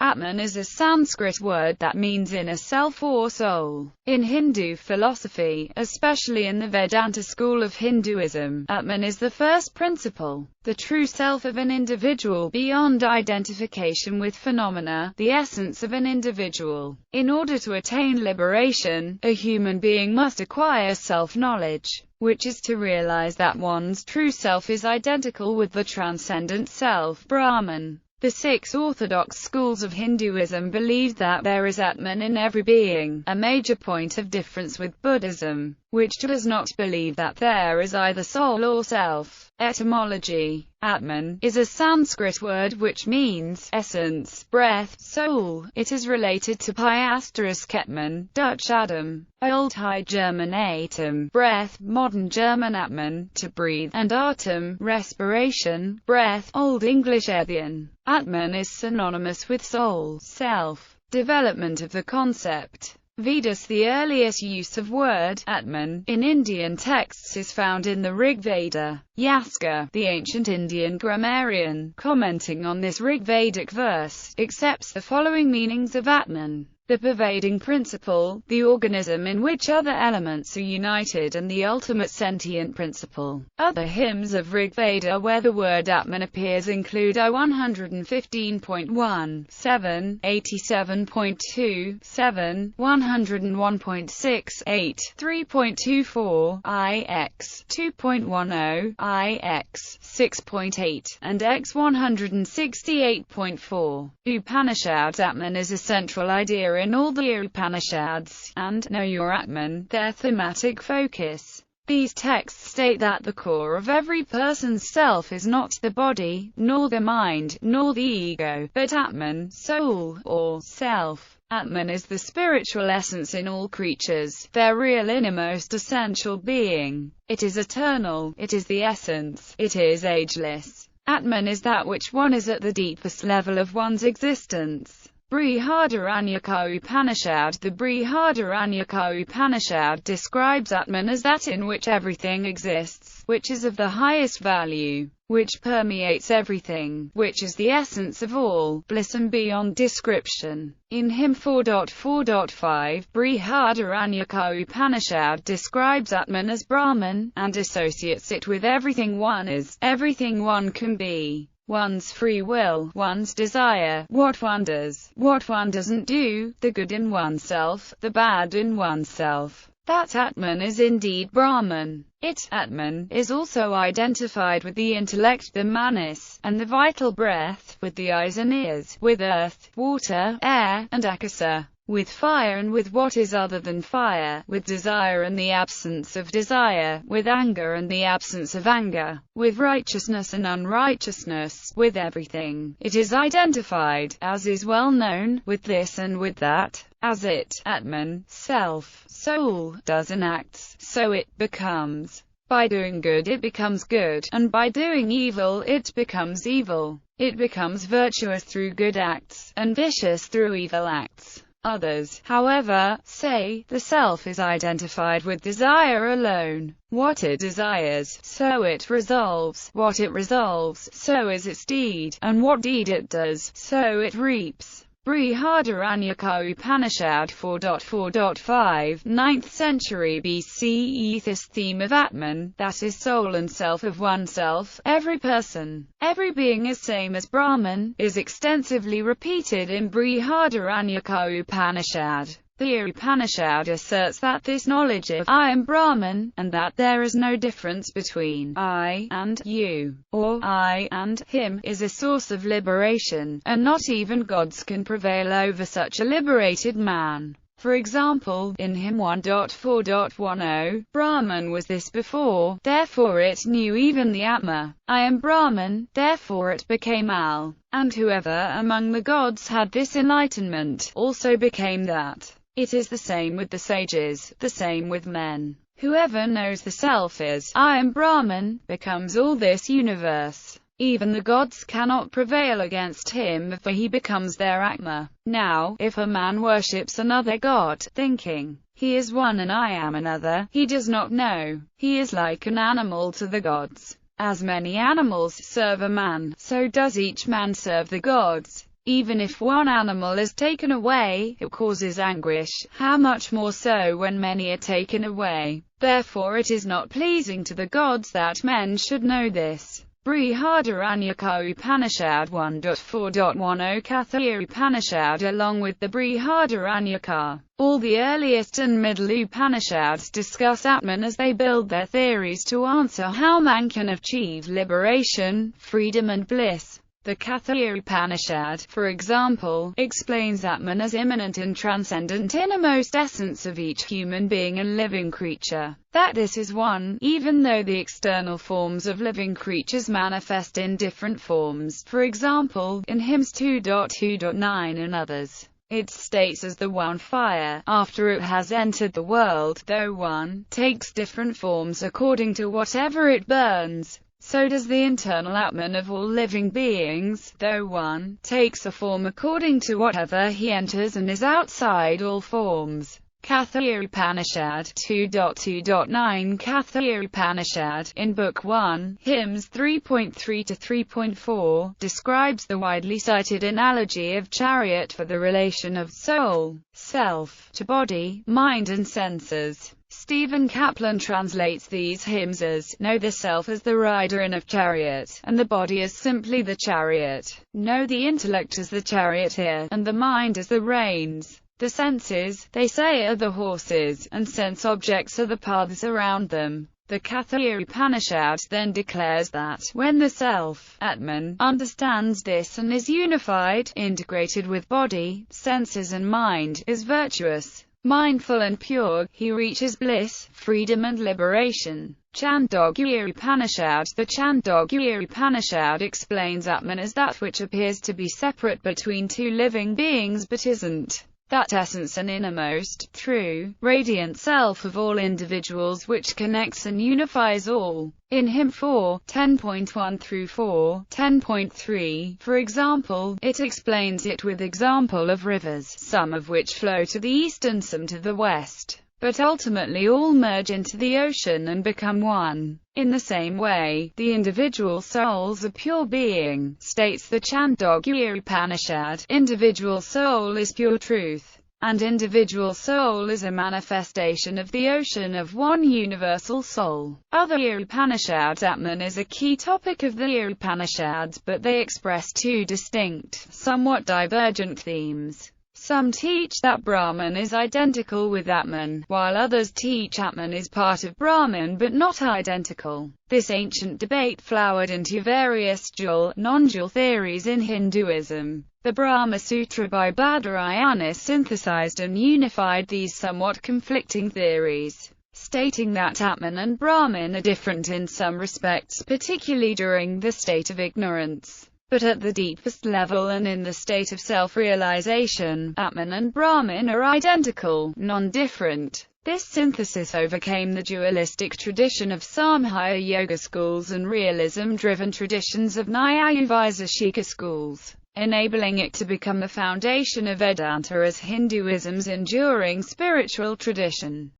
Atman is a Sanskrit word that means inner self or soul. In Hindu philosophy, especially in the Vedanta school of Hinduism, Atman is the first principle, the true self of an individual beyond identification with phenomena, the essence of an individual. In order to attain liberation, a human being must acquire self-knowledge, which is to realize that one's true self is identical with the transcendent self, Brahman. The 6 orthodox schools of Hinduism believe that there is Atman in every being, a major point of difference with Buddhism, which does not believe that there is either soul or self. Etymology: Atman is a Sanskrit word which means essence, breath, soul. It is related to *Atman, Dutch Adam, Old High German Atem, breath, modern German Atman, to breathe, and Atem, respiration, breath, Old English Athian. Atman is synonymous with soul, self. Development of the concept. Vedas. The earliest use of word Atman in Indian texts is found in the Rig Veda. Yaska, the ancient Indian grammarian, commenting on this Rig Vedic verse, accepts the following meanings of Atman: the pervading principle, the organism in which other elements are united, and the ultimate sentient principle. Other hymns of Rig Veda where the word Atman appears include I 115.1, 7, 87.2, 7, 101.6, 8, 3.24, IX 2.10, IX 6.8, and X 168.4. Upanishads. Atman is a central idea in all the Upanishads, and Know Your Atman, their thematic focus. These texts state that the core of every person's self is not the body, nor the mind, nor the ego, but Atman, soul, or self. Atman is the spiritual essence in all creatures, their real innermost essential being. It is eternal, it is the essence, it is ageless. Atman is that which one is at the deepest level of one's existence. Brihadaranyaka Upanishad. The Brihadaranyaka Upanishad describes Atman as that in which everything exists, which is of the highest value, which permeates everything, which is the essence of all bliss and beyond description. In hymn 4.4.5, Brihadaranyaka Upanishad describes Atman as Brahman, and associates it with everything one is, everything one can be. One's free will, one's desire, what one does, what one doesn't do, the good in oneself, the bad in oneself. That Atman is indeed Brahman. Atman is also identified with the intellect, the manas, and the vital breath, with the eyes and ears, with earth, water, air, and akasa, with fire and with what is other than fire, with desire and the absence of desire, with anger and the absence of anger, with righteousness and unrighteousness, with everything. It is identified, as is well known, with this and with that. As it, Atman, self, soul, does and acts, so it becomes. By doing good it becomes good, and by doing evil it becomes evil. It becomes virtuous through good acts, and vicious through evil acts. Others, however, say, the self is identified with desire alone. What it desires, so it resolves. What it resolves, so is its deed, and what deed it does, so it reaps. Brihadaranyaka Upanishad 4.4.5, 9th century BCE. This theme of Atman, that is soul and self of oneself, every person, every being is same as Brahman, is extensively repeated in Brihadaranyaka Upanishad. The Upanishad asserts that this knowledge of I am Brahman, and that there is no difference between I and you, or I and him, is a source of liberation, and not even gods can prevail over such a liberated man. For example, in hymn 1.4.10, Brahman was this before, therefore it knew even the Atma. I am Brahman, therefore it became Al. And whoever among the gods had this enlightenment, also became that. It is the same with the sages, the same with men. Whoever knows the self is, I am Brahman, becomes all this universe. Even the gods cannot prevail against him, for he becomes their Atma. Now, if a man worships another god, thinking, he is one and I am another, he does not know. He is like an animal to the gods. As many animals serve a man, so does each man serve the gods. Even if one animal is taken away, it causes anguish, how much more so when many are taken away. Therefore it is not pleasing to the gods that men should know this. Brihadaranyaka Upanishad 1.4.10 Katha Upanishad. Along with the Brihadaranyaka, all the earliest and middle Upanishads discuss Atman as they build their theories to answer how man can achieve liberation, freedom and bliss. The Katha Upanishad, for example, explains Atman as immanent and transcendent innermost essence of each human being and living creature. That this is one, even though the external forms of living creatures manifest in different forms, for example, in hymns 2.2.9 and others. It states as the one fire, after it has entered the world, though one takes different forms according to whatever it burns. So does the internal Atman of all living beings, though one takes a form according to whatever he enters and is outside all forms. Katha Upanishad 2.2.9 Katha Upanishad, in Book 1, hymns 3.3 to 3.4, describes the widely cited analogy of chariot for the relation of soul, self, to body, mind and senses. Stephen Kaplan translates these hymns as, know the self as the rider in a chariot, and the body as simply the chariot. Know the intellect as the charioteer, and the mind as the reins. The senses, they say, are the horses, and sense objects are the paths around them. The Katha Upanishad then declares that, when the self, Atman, understands this and is unified, integrated with body, senses and mind, is virtuous, mindful and pure, he reaches bliss, freedom and liberation. Chandogya Upanishad. The Chandogya Upanishad explains Atman as that which appears to be separate between two living beings but isn't. That essence and innermost, true, radiant self of all individuals which connects and unifies all. In hymn 4, 10.1 through 4, 10.3, for example, it explains it with example of rivers, some of which flow to the east and some to the west, but ultimately all merge into the ocean and become one. In the same way, the individual souls are pure being, states the Chandogya Upanishad. Individual soul is pure truth, and individual soul is a manifestation of the ocean of one universal soul. Other Upanishads. Atman is a key topic of the Upanishads, but they express two distinct, somewhat divergent themes. Some teach that Brahman is identical with Atman, while others teach Atman is part of Brahman but not identical. This ancient debate flowered into various dual, non-dual theories in Hinduism. The Brahma Sutra by Badarayana synthesized and unified these somewhat conflicting theories, stating that Atman and Brahman are different in some respects, particularly during the state of ignorance. But at the deepest level and in the state of self-realization, Atman and Brahman are identical, non-different. This synthesis overcame the dualistic tradition of Samkhya yoga schools and realism-driven traditions of Nyaya-Vaiseshika schools, enabling it to become the foundation of Vedanta as Hinduism's enduring spiritual tradition.